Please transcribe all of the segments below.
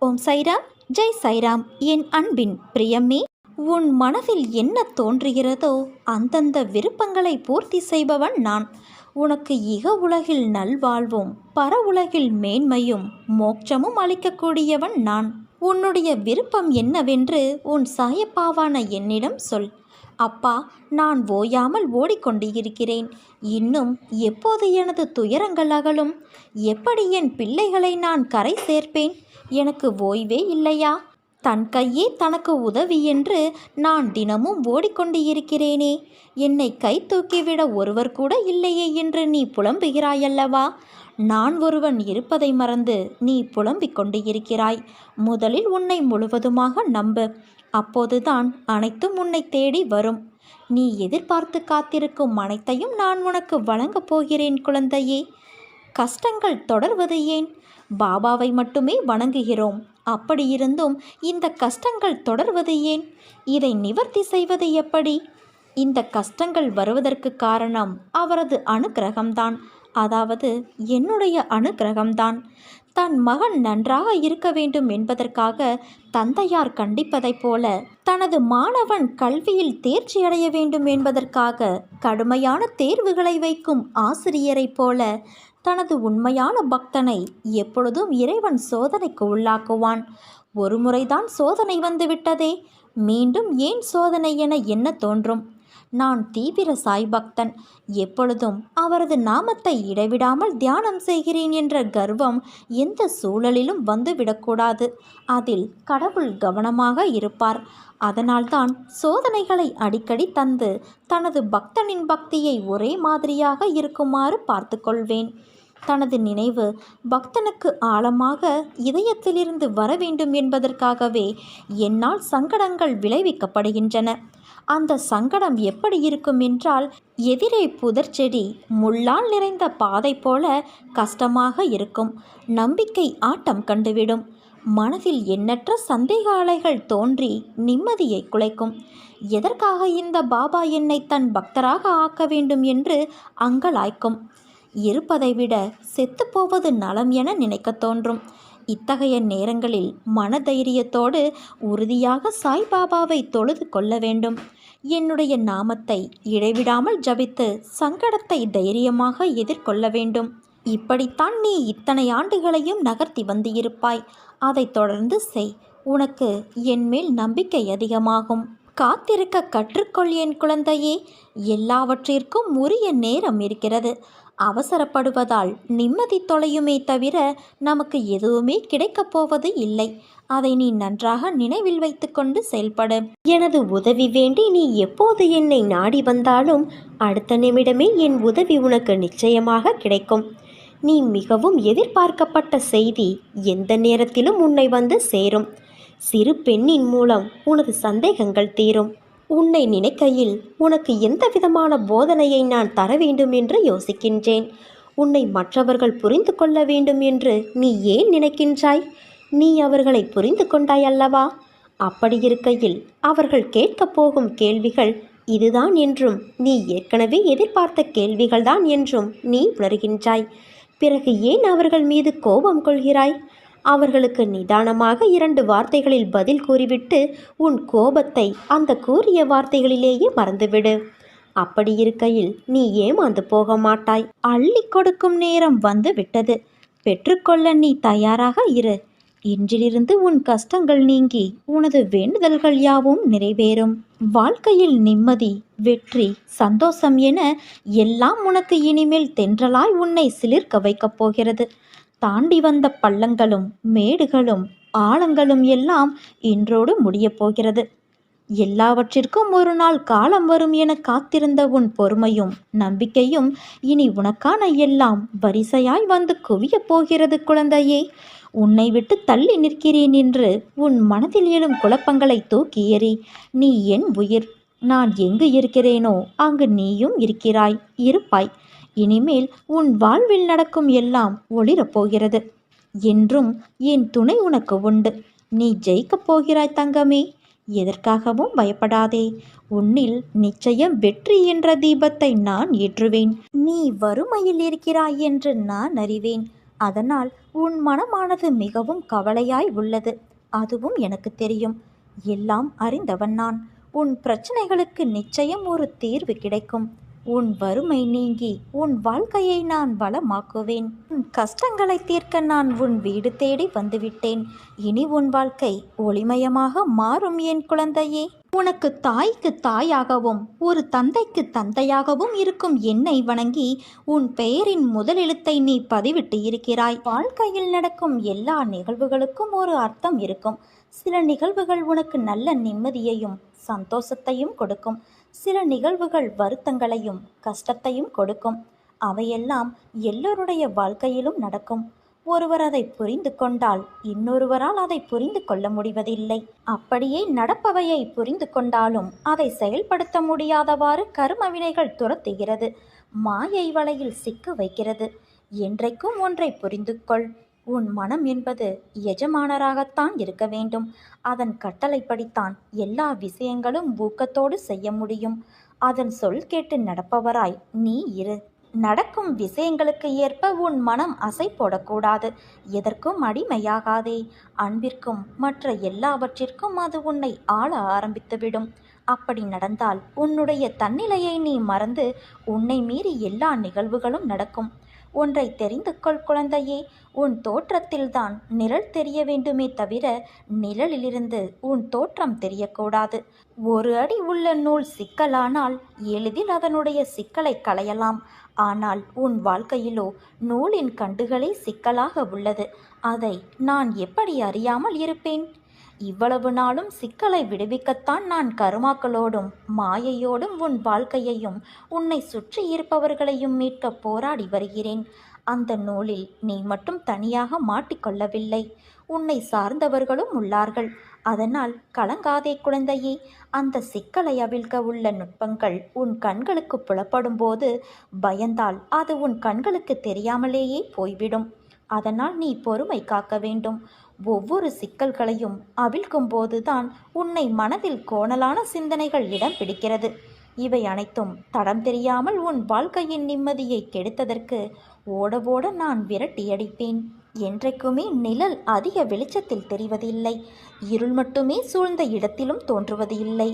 ஓம் சைராம், ஜெய் சைராம். என் அன்பின் பிரியமே, உன் மனதில் என்ன தோன்றுகிறதோ அந்தந்த விருப்பங்களை பூர்த்தி செய்பவன் நான். உனக்கு இக உலகில் நல்வாழ்வும் பர உலகில் மேன்மையும் மோட்சமும் அளிக்கக்கூடியவன் நான். உன்னுடைய விருப்பம் என்னவென்று உன் சாயப்பாவான என்னிடம் சொல். அப்பா, நான் ஓயாமல் ஓடிக்கொண்டு இருக்கிறேன். இன்னும் எப்போது எனது துயரங்கள் அகலும்? எப்படி என் பிள்ளைகளை நான் கரை சேர்ப்பேன்? எனக்கு ஓய்வே இல்லையா? தன் கையே தனக்கு உதவி என்று நான் தினமும் ஓடிக்கொண்டு இருக்கிறேனே. என்னை கை தூக்கிவிட ஒருவர் கூட இல்லையே என்று நீ புலம்புகிறாயல்லவா? நான் ஒருவன் இருப்பதை மறந்து நீ புலம்பிக் கொண்டு இருக்கிறாய். முதலில் உன்னை முழுவதுமாக நம்பு. அப்போதுதான் அனைத்தும் உன்னை தேடி வரும். நீ எதிர்பார்த்து காத்திருக்கும் அனைத்தையும் நான் உனக்கு வழங்கப் போகிறேன் குழந்தையே. கஷ்டங்கள் தொடர்வது ஏன்? பாபாவை மட்டுமே வணங்குகிறோம். அப்படியிருந்தும் இந்த கஷ்டங்கள் தொடர்வது ஏன்? இதை நிவர்த்தி செய்வது எப்படி? இந்த கஷ்டங்கள் வருவதற்கு காரணம் அவரது அனுக்கிரகம்தான். அதாவது என்னுடைய அனுக்கிரகம்தான். தன் மகன் நன்றாக இருக்க வேண்டும் என்பதற்காக தந்தையார் கண்டிப்பதைப் போல, தனது மாணவன் கல்வியில் தேர்ச்சி அடைய வேண்டும் என்பதற்காக கடுமையான தேர்வுகளை வைக்கும் ஆசிரியரைப் போல, தனது உண்மையான பக்தனை எப்பொழுதும் இறைவன் சோதனைக்கு உள்ளாக்குவான். ஒரு முறைதான் சோதனை வந்துவிட்டதே, மீண்டும் ஏன் சோதனை என என்ன தோன்றும்? நான் தீவிர சாய் பக்தன். எப்பொழுதும் அவரது நாமத்தை இடைவிடாமல் தியானம் செய்கிறேன் என்ற கர்வம் எந்த சூழலிலும் வந்துவிடக்கூடாது. அதில் கடவுள் கவனமாக இருப்பார். அதனால்தான் சோதனைகளை அடிக்கடி தந்து தனது பக்தனின் பக்தியை ஒரே மாதிரியாக இருக்குமாறு பார்த்து கொள்வேன். தனது நினைவு பக்தனுக்கு ஆழமாக இதயத்திலிருந்து வர வேண்டும் என்பதற்காகவே என்னால் சங்கடங்கள் விளைவிக்கப்படுகின்றன. அந்த சங்கடம் எப்படி இருக்கும் என்றால், எதிரே புதர்ச்செடி முள்ளால் நிறைந்த பாதை போல கஷ்டமாக இருக்கும். நம்பிக்கை ஆட்டம் கண்டுவிடும். மனதில் எண்ணற்ற சந்தேக அலைகள் தோன்றி நிம்மதியை குலைக்கும். எதற்காக இந்த பாபா என்னை தன் பக்தராக ஆக்க வேண்டும் என்று அங்கலாய்க்கும். இருப்பதை விட செத்துப்போவது நலம் என நினைக்க தோன்றும். இத்தகைய நேரங்களில் மனதைரியத்தோடு உறுதியாக சாய்பாபாவை தொழுது கொள்ள வேண்டும். என்னுடைய நாமத்தை இடைவிடாமல் ஜபித்து சங்கடத்தை தைரியமாக எதிர்கொள்ள வேண்டும். இப்படித்தான் நீ இத்தனை ஆண்டுகளையும் நகர்த்தி வந்து இருப்பாய். அதை தொடர்ந்து செய். உனக்கு என் மேல் நம்பிக்கை அதிகமாகும். காத்திருக்க கற்றுக்கொள் என் குழந்தையே. எல்லாவற்றிற்கும் உரிய நேரம் இருக்கிறது. அவசரப்படுவதால் நிம்மதி தொலையுமே தவிர நமக்கு எதுவுமே கிடைக்கப் போவது இல்லை. அதை நீ நன்றாக நினைவில் வைத்துக்கொண்டு செயல்படு. எனது உதவி வேண்டி நீ எப்போது என்னை நாடி வந்தாலும் அடுத்த நிமிடமே என் உதவி உனக்கு நிச்சயமாக கிடைக்கும். நீ மிகவும் எதிர்பார்க்கப்பட்ட செய்தி எந்த நேரத்திலும் உன்னை வந்து சேரும். சிறு பெண்ணின் மூலம் உனது சந்தேகங்கள் தீரும். உன்னை நினைக்கையில் உனக்கு எந்த விதமான போதனையை நான் தர வேண்டும் என்று யோசிக்கின்றேன். உன்னை மற்றவர்கள் புரிந்து கொள்ள வேண்டும் என்று நீ ஏன் நினைக்கின்றாய்? நீ அவர்களை புரிந்து கொண்டாய் அல்லவா? அப்படியிருக்கையில் அவர்கள் கேட்கப் போகும் கேள்விகள் இதுதான் என்றும், நீ ஏற்கனவே எதிர்பார்த்த கேள்விகள்தான் என்றும் நீ உணர்கின்றாய். பிறகு ஏன் அவர்கள் மீது கோபம் கொள்கிறாய்? அவர்களுக்கு நிதானமாக 2 வார்த்தைகளில் பதில் கூறிவிட்டு உன் கோபத்தை அந்த கூறிய வார்த்தைகளிலேயே மறந்துவிடு. அப்படி இருக்கையில் நீ ஏமாந்து போக மாட்டாய். அள்ளி கொடுக்கும் நேரம் வந்து விட்டது. பெற்றுக்கொள்ள நீ தயாராக இரு. இன்றிலிருந்து உன் கஷ்டங்கள் நீங்கி உனது வேண்டுதல்கள் யாவும் நிறைவேறும். வாழ்க்கையில் நிம்மதி, வெற்றி, சந்தோஷம் என எல்லாம் உனக்கு இனிமேல் தென்றலாய் உன்னை சிலிர்க்க வைக்கப் போகிறது. தாண்டி வந்த பள்ளங்களும் மேடுகளும் ஆழங்களும் எல்லாம் இன்றோடு முடியப் போகிறது. எல்லாவற்றிற்கும் ஒரு நாள் காலம் வரும் என காத்திருந்த உன் பொறுமையும் நம்பிக்கையும் இனி உனக்கான எல்லாம் வரிசையாய் வந்து குவியப் போகிறது குழந்தையே. உன்னை விட்டு தள்ளி நிற்கிறேன் என்று உன் மனதில் எழும் குழப்பங்களை தூக்கி எறி. நீ என் உயிர். நான் எங்கு இருக்கிறேனோ அங்கு நீயும் இருக்கிறாய், இருப்பாய். இனிமேல் உன் வாழ்வில் நடக்கும் எல்லாம் ஒளிரப் போகிறது. என்றும் என் துணை உனக்கு உண்டு. நீ ஜெயிக்கப் போகிறாய் தங்கமே. எதற்காகவும் பயப்படாதே. உன்னில் நிச்சயம் வெற்றி என்ற தீபத்தை நான் ஏற்றுவேன். நீ வறுமையில் இருக்கிறாய் என்று நான் அறிவேன். அதனால் உன் மனமானது மிகவும் கவலையாய் உள்ளது. அதுவும் எனக்கு தெரியும். எல்லாம் அறிந்தவன் நான். உன் பிரச்சனைகளுக்கு நிச்சயம் ஒரு தீர்வு கிடைக்கும். உன் வறுமை நீங்கி உன் வாழ்க்கையை நான் வளமாக்குவேன். உன் கஷ்டங்களை தீர்க்க நான் உன் வீடு தேடி வந்துவிட்டேன். இனி உன் வாழ்க்கை ஒளிமயமாக மாறும் என் குழந்தையே. உனக்கு தாய்க்கு தாயாகவும் ஒரு தந்தைக்கு தந்தையாகவும் இருக்கும் என்னை வணங்கி உன் பெயரின் முதலெழுத்தை நீ பதிவிட்டு இருக்கிறாய். வாழ்க்கையில் நடக்கும் எல்லா நிகழ்வுகளுக்கும் ஒரு அர்த்தம் இருக்கும். சில நிகழ்வுகள் உனக்கு நல்ல நிம்மதியையும் சந்தோஷத்தையும் கொடுக்கும். சில நிகழ்வுகள் வருத்தங்களையும் கஷ்டத்தையும் கொடுக்கும். அவையெல்லாம் எல்லோருடைய வாழ்க்கையிலும் நடக்கும். ஒருவர் அதை புரிந்து கொண்டால் இன்னொருவரால் அதை புரிந்து கொள்ள முடிவதில்லை. அப்படியே நடப்பவையை புரிந்து கொண்டாலும் அதை செயல்படுத்த முடியாதவாறு கர்ம வினைகள் துரத்துகிறது, மாயை வலையில் சிக்க வைக்கிறது. என்றைக்கும் ஒன்றை புரிந்து கொள். உன் மனம் என்பது எஜமானராகத்தான் இருக்க வேண்டும். அதன் கட்டளைப்படித்தான் எல்லா விஷயங்களும் ஊக்கத்தோடு செய்ய முடியும். அதன் சொல் கேட்டு நடப்பவராய் நீ இரு. நடக்கும் விஷயங்களுக்கு ஏற்ப உன் மனம் அசை போடக்கூடாது. எதற்கும் அடிமையாகாதே. அன்பிற்கும் மற்ற எல்லாவற்றிற்கும் அது உன்னை ஆள ஆரம்பித்துவிடும். அப்படி நடந்தால் உன்னுடைய தன்னிலையை நீ மறந்து உன்னை மீறி எல்லா நிகழ்வுகளும் நடக்கும். ஒன்றை தெரிந்து கொள் குழந்தையே, உன் தோற்றத்தில்தான் நிழல் தெரிய வேண்டுமே தவிர நிழலிலிருந்து உன் தோற்றம் தெரியக்கூடாது. ஒரு அடி உள்ள நூல் சிக்கலானால் எளிதில் அதனுடைய சிக்கலை களையலாம். ஆனால் உன் வாழ்க்கையிலோ நூலின் கண்டுகளே சிக்கலாக உள்ளது. அதை நான் எப்படி அறியாமல் இருப்பேன்? இவ்வளவு நாளும் சிக்கலை விடுவிக்கத்தான் நான் கருமாக்களோடும் மாயையோடும் உன் வாழ்க்கையையும் உன்னை சுற்றி இருப்பவர்களையும் மீட்க போராடி வருகிறேன். அந்த நூலில் நீ மட்டும் தனியாக மாட்டிக்கொள்ளவில்லை. உன்னை சார்ந்தவர்களும் உள்ளார்கள். அதனால் கலங்காதே குழந்தையே. அந்த சிக்கலை அவிழ்க்க உள்ள நுட்பங்கள் உன் கண்களுக்கு புலப்படும் போது பயந்தால் அது உன் கண்களுக்கு தெரியாமலேயே போய்விடும். அதனால் நீ பொறுமை காக்க வேண்டும். ஒவ்வொரு சிக்கல்களையும் அவிழ்க்கும் போதுதான் உன்னை மனதில் கோணலான சிந்தனைகள் இடம் பிடிக்கிறது. இவை அனைத்தும் தடம் தெரியாமல் உன் வாழ்க்கையின் நிம்மதியை கெடுத்ததற்கு ஓட ஓட நான் விரட்டியடிப்பேன். என்றைக்குமே நிழல் அதிக வெளிச்சத்தில் தெரிவதில்லை. இருள் மட்டுமே சூழ்ந்த இடத்திலும் தோன்றுவது இல்லை.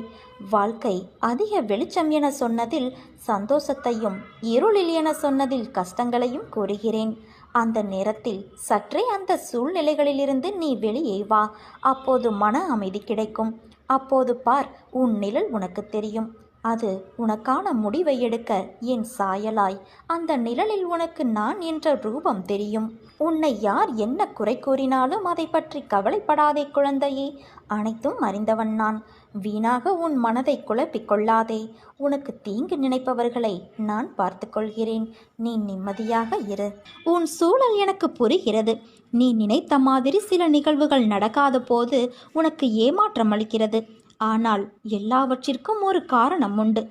வாழ்க்கை அதிக வெளிச்சம் என சொன்னதில் சந்தோஷத்தையும் இருளில் என சொன்னதில் கஷ்டங்களையும் கூறுகிறேன். அந்த நேரத்தில் சற்றே அந்த சூழ்நிலைகளிலிருந்து நீ வெளியே வா. அப்போது மன அமைதி கிடைக்கும். அப்போது பார், உன் நிழல் உனக்கு தெரியும். அது உனக்கான முடிவை எடுக்க என் சாயலாய் அந்த நிழலில் உனக்கு நான் என்ற ரூபம் தெரியும். உன்னை யார் என்ன குறை கூறினாலும் அதை பற்றி கவலைப்படாதே குழந்தையே. அனைத்தும் அறிந்தவன் நான். வீணாக உன் மனதை குழப்பிக் கொள்ளாதே. உனக்கு தீங்கு நினைப்பவர்களை நான் பார்த்து கொள்கிறேன். நீ நிம்மதியாக இரு. உன் சூழல் எனக்கு புரிகிறது. நீ நினைத்த மாதிரி சில நிகழ்வுகள் நடக்காத போது உனக்கு ஏமாற்றம் அளிக்கிறது. ஆனால் எல்லாவற்றிற்கும் ஒரு காரணம் உண்டு.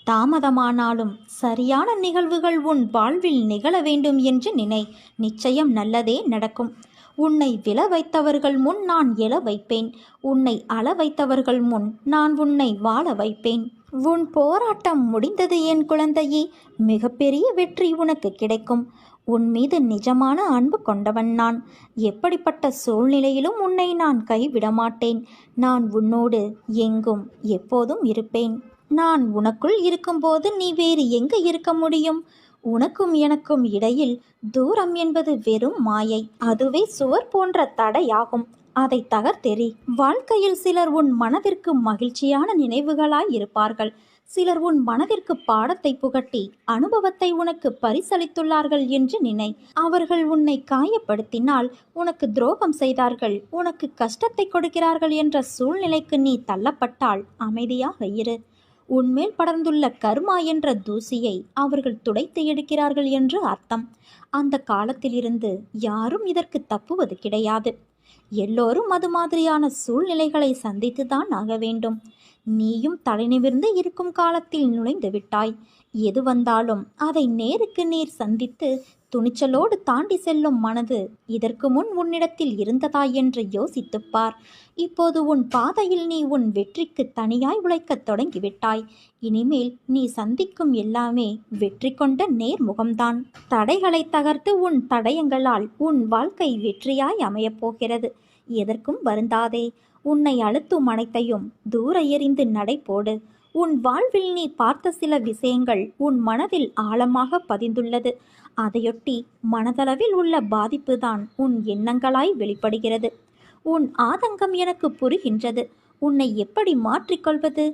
தாமதமானாலும் சரியான நிகழ்வுகள் உன் வாழ்வில் நிகழ வேண்டும் என்று நினை. நிச்சயம் நல்லதே நடக்கும். உன்னை விழ வைத்தவர்கள் முன் நான் எழ வைப்பேன். உன்னை அழ வைத்தவர்கள் முன் நான் உன்னை வாழ வைப்பேன். உன் போராட்டம் முடிந்தது என் குழந்தையே. மிகப்பெரிய வெற்றி உனக்கு கிடைக்கும். உன் மீது நிஜமான அன்பு கொண்டவன் நான். எப்படிப்பட்ட சூழ்நிலையிலும் உன்னை நான் கைவிட மாட்டேன். நான் உன்னோடு எங்கும் எப்போதும் இருப்பேன். நான் உனக்குள் இருக்கும்போது நீ வேறு எங்கு இருக்க முடியும்? உனக்கும் எனக்கும் இடையில் தூரம் என்பது வெறும் மாயை. அதுவே சுவர் போன்ற தடையாகும். அதை தகர்த்தெறி. வாழ்க்கையில் சிலர் உன் மனதிற்கு மகிழ்ச்சியான நினைவுகளாய் இருப்பார்கள். சிலர் உன் மனதிற்கு பாடத்தை புகட்டி அனுபவத்தை உனக்கு பரிசளித்துள்ளார்கள் என்று நினை. அவர்கள் உன்னை காயப்படுத்தினால், உனக்கு துரோகம் செய்தார்கள், உனக்கு கஷ்டத்தை கொடுக்கிறார்கள் என்ற சூழ்நிலைக்கு நீ தள்ளப்பட்டால் அமைதியாக இரு. உன்மேல் படர்ந்துள்ள கர்மா என்ற தூசியை அவர்கள் துடைத்து எடுக்கிறார்கள் என்று அர்த்தம். அந்த காலத்திலிருந்து யாரும் இதற்கு தப்புவது கிடையாது. எல்லோரும் அது மாதிரியான சூழ்நிலைகளை சந்தித்துதான் ஆக வேண்டும். நீயும் தலைநிமிர்ந்து இருக்கும் காலத்தில் நுழைந்து விட்டாய். எது வந்தாலும் அதை நேருக்கு நேர் சந்தித்து துணிச்சலோடு தாண்டி செல்லும் மனது இதற்கு முன் உன்னிடத்தில் இருந்ததா என்று யோசித்துப் பார். இப்போது உன் பாதையில் நீ உன் வெற்றிக்கு தனியாய் உழைக்கத் தொடங்கிவிட்டாய். இனிமேல் நீ சந்திக்கும் எல்லாமே வெற்றி கொண்ட நேர்முகம்தான். தடைகளை தகர்த்து உன் தடயங்களால் உன் வாழ்க்கை வெற்றியாய் அமையப் போகிறது. எதற்கும் வருந்தாதே. உன்னை அழுத்தும் அனைத்தையும் தூர எறிந்து நடை போடு. உன் வாழ்வில் நீ பார்த்த சில விஷயங்கள் உன் மனதில் ஆழமாக பதிந்துள்ளது. அதையொட்டி மனதளவில் உள்ள பாதிப்புதான் உன் எண்ணங்களாய் வெளிப்படுகிறது. உன் ஆதங்கம் எனக்கு புரிகின்றது. உன்னை எப்படி மாற்றிக்கொள்வது,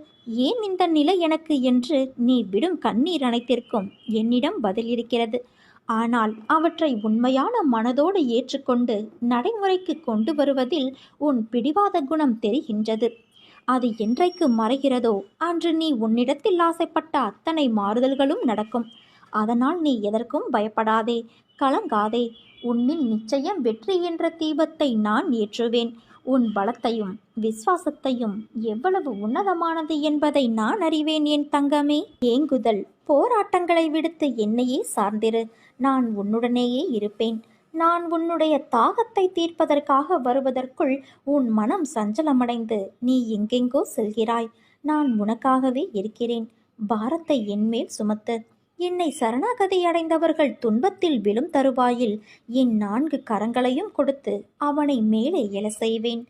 ஏன் இந்த நிலை எனக்கு என்று நீ விடும் கண்ணீர் அனைத்திற்கும் என்னிடம் பதில் இருக்கிறது. ஆனால் அவற்றை உண்மையான மனதோடு ஏற்றுக்கொண்டு நடைமுறைக்கு கொண்டு வருவதில் உன் பிடிவாத குணம் தெரிகின்றது. அது என்றைக்கு மறைகிறதோ அன்று நீ உன்னிடத்தில் ஆசைப்பட்ட அத்தனை மாறுதல்களும் நடக்கும். அதனால் நீ எதற்கும் பயப்படாதே, கலங்காதே. உன்னில் நிச்சயம் வெற்றி என்ற தீபத்தை நான் ஏற்றுவேன். உன் பலத்தையும் விசுவாசத்தையும் எவ்வளவு உன்னதமானது என்பதை நான் அறிவேன் என் தங்கமே. ஏங்குதல், போராட்டங்களை விடுத்து என்னையே சார்ந்திரு. நான் உன்னுடனேயே இருப்பேன். நான் உன்னுடைய தாகத்தை தீர்ப்பதற்காக வருவதற்குள் உன் மனம் சஞ்சலமடைந்து நீ எங்கெங்கோ செல்கிறாய். நான் உனக்காகவே இருக்கிறேன். பாரத்தை என்மேல் சுமத்து. என்னை சரணாகதி அடைந்தவர்கள் துன்பத்தில் விழும் தருவாயில் என் 4 கரங்களையும் கொடுத்து அவனை மேலே எழ செய்வேன்.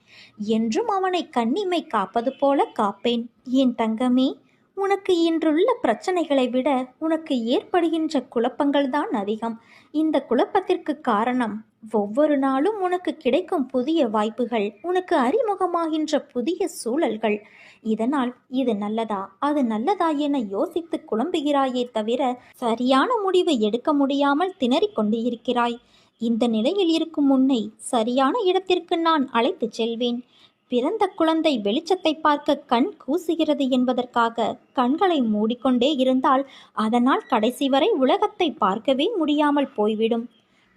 என்றும் அவனை கண்ணிமை காப்பது போல காப்பேன். என் தங்கமே, உனக்கு இன்றுள்ள பிரச்சனைகளை விட உனக்கு ஏற்படுகின்ற குழப்பங்கள்தான் அதிகம். இந்த குழப்பத்திற்கு காரணம் ஒவ்வொரு நாளும் உனக்கு கிடைக்கும் புதிய வாய்ப்புகள், உனக்கு அறிமுகமாகின்ற புதிய சூழல்கள். இதனால் இது நல்லதா அது நல்லதா என யோசித்து குழம்புகிறாயே தவிர சரியான முடிவு எடுக்க முடியாமல் திணறிக் கொண்டு இருக்கிறாய். இந்த நிலையில் இருக்கும் உன்னை சரியான இடத்திற்கு நான் அழைத்துச் செல்வேன். பிறந்த குழந்தை வெளிச்சத்தை பார்க்க கண் கூசுகிறது என்பதற்காக கண்களை மூடிக்கொண்டே இருந்தால் அதனால் கடைசி வரை உலகத்தை பார்க்கவே முடியாமல் போய்விடும்.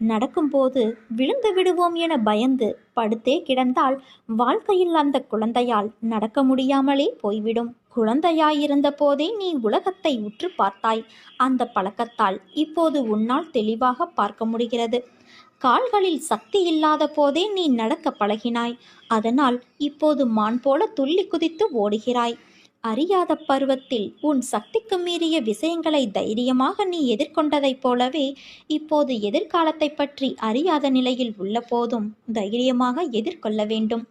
நடக்கும்போது விழுந்து விடுவோம் என பயந்து படுத்தே கிடந்தால் வாழ்க்கையில் அந்த குழந்தையால் நடக்க முடியாமலே போய்விடும். குழந்தையாயிருந்த போதே நீ உலகத்தை உற்று பார்த்தாய். அந்த பழக்கத்தால் இப்போது உன்னால் தெளிவாக பார்க்க முடிகிறது. கால்களில் சக்தி இல்லாத போதே நீ நடக்க பழகினாய். அதனால் இப்போது மான் போல துள்ளி குதித்து ஓடுகிறாய். அறியாத பருவத்தில் உன் சக்திக்கு மீறிய விஷயங்களை தைரியமாக நீ எதிர்கொண்டதைப் போலவே இப்போது எதிர்காலத்தை பற்றி அறியாத நிலையில் உள்ள போதும் தைரியமாக எதிர்கொள்ள வேண்டும்.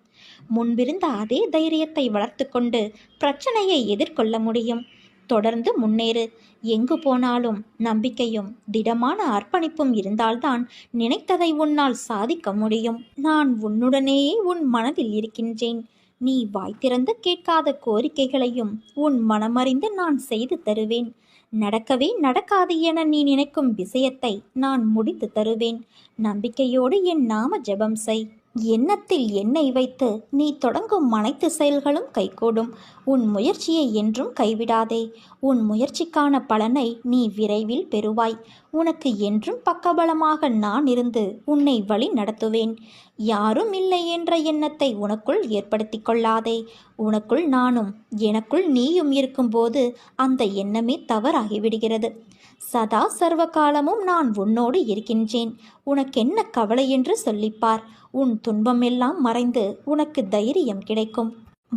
முன்பிருந்த அதே தைரியத்தை வளர்த்து கொண்டு பிரச்சனையை எதிர்கொள்ள முடியும். தொடர்ந்து முன்னேறு. எங்கு போனாலும் நம்பிக்கையும் திடமான அர்ப்பணிப்பும் இருந்தால்தான் நினைத்ததை உன்னால் சாதிக்க முடியும். நான் உன்னுடனேயே உன் மனதில் இருக்கின்றேன். நீ வாய் திறந்து கேட்காத கோரிக்கைகளையும் உன் மனமறிந்து நான் செய்து தருவேன். நடக்கவே நடக்காது என நீ நினைக்கும் விஷயத்தை நான் முடித்து தருவேன். நம்பிக்கையோடு என் நாம ஜெபம் செய். எண்ணத்தில் எண்ணெய் வைத்து நீ தொடங்கும் அனைத்து செயல்களும் கைகூடும். உன் முயற்சியை என்றும் கைவிடாதே. உன் முயற்சிக்கான பலனை நீ விரைவில் பெறுவாய். உனக்கு என்றும் பக்கபலமாக நான் இருந்து உன்னை வழி நடத்துவேன். யாரும் இல்லை என்ற எண்ணத்தை உனக்குள் ஏற்படுத்தி கொள்ளாதே. உனக்குள் நானும் எனக்குள் நீயும் இருக்கும்போது அந்த எண்ணமே தவறாகிவிடுகிறது. சதா சர்வ காலமும் நான் உன்னோடு இருக்கின்றேன். உனக்கென்ன கவலை என்று சொல்லிப்பார். உன் துன்பமெல்லாம் மறைந்து உனக்கு தைரியம் கிடைக்கும்.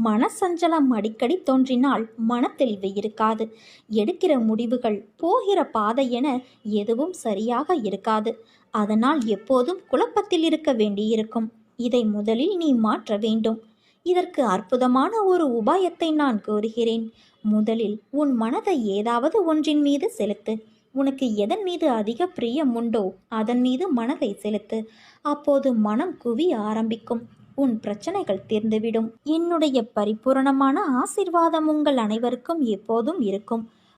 மனசஞ்சலம் அடிக்கடி தோன்றினால் மனத்தெளிவு இருக்காது. எடுக்கிற முடிவுகள், போகிற பாதை என எதுவும் சரியாக இருக்காது. அதனால் எப்போதும் குழப்பத்தில் இருக்க வேண்டியிருக்கும். இதை முதலில் நீ மாற்ற வேண்டும். இதற்கு அற்புதமான ஒரு உபாயத்தை நான் கூறுகிறேன். முதலில் உன் மனதை ஏதாவது ஒன்றின் மீது செலுத்து. உனக்கு எதன் மீது அதிக பிரியம் உண்டோ அதன் மீது மனதை செலுத்து. அப்போது மனம் குவிய ஆரம்பிக்கும். உன் பிரச்சனைகள் தீர்ந்துவிடும். என்னுடைய பரிபூரணமான ஆசீர்வாதம் உங்கள் அனைவருக்கும் எப்போதும் இருக்கும்.